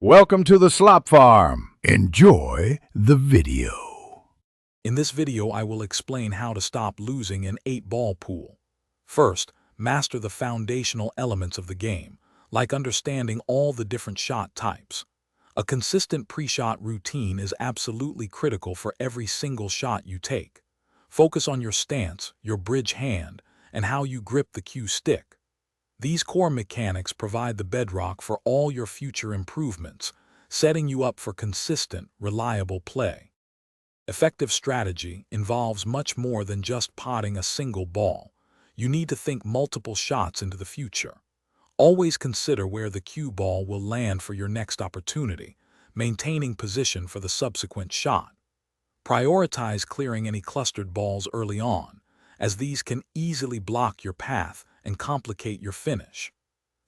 Welcome to the Slop Farm. Enjoy the video. In this video, I will explain how to stop losing an 8-ball pool. First, master the foundational elements of the game, like understanding all the different shot types. A consistent pre-shot routine is absolutely critical for every single shot you take. Focus on your stance, your bridge hand, and how you grip the cue stick. These core mechanics provide the bedrock for all your future improvements, setting you up for consistent, reliable play. Effective strategy involves much more than just potting a single ball. You need to think multiple shots into the future. Always consider where the cue ball will land for your next opportunity, maintaining position for the subsequent shot. Prioritize clearing any clustered balls early on, as these can easily block your path and complicate your finish.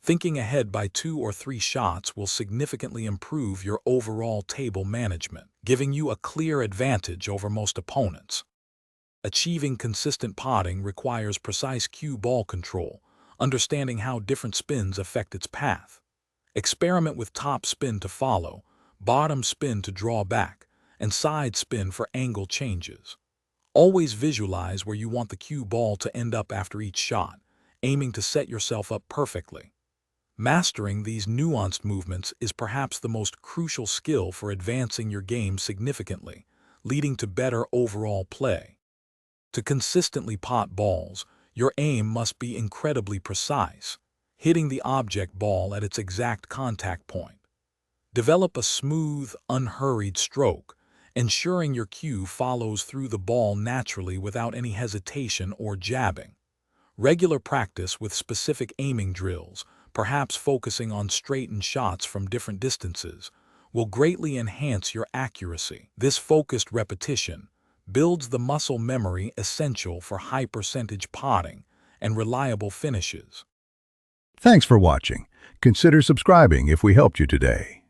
Thinking ahead by 2 or 3 shots will significantly improve your overall table management, giving you a clear advantage over most opponents. Achieving consistent potting requires precise cue ball control, understanding how different spins affect its path. Experiment with top spin to follow, bottom spin to draw back, and side spin for angle changes. Always visualize where you want the cue ball to end up after each shot, aiming to set yourself up perfectly. Mastering these nuanced movements is perhaps the most crucial skill for advancing your game significantly, leading to better overall play. To consistently pot balls, your aim must be incredibly precise, hitting the object ball at its exact contact point. Develop a smooth, unhurried stroke, ensuring your cue follows through the ball naturally without any hesitation or jabbing. Regular practice with specific aiming drills, perhaps focusing on straightened shots from different distances, will greatly enhance your accuracy. This focused repetition builds the muscle memory essential for high-percentage potting and reliable finishes. Thanks for watching. Consider subscribing if we helped you today.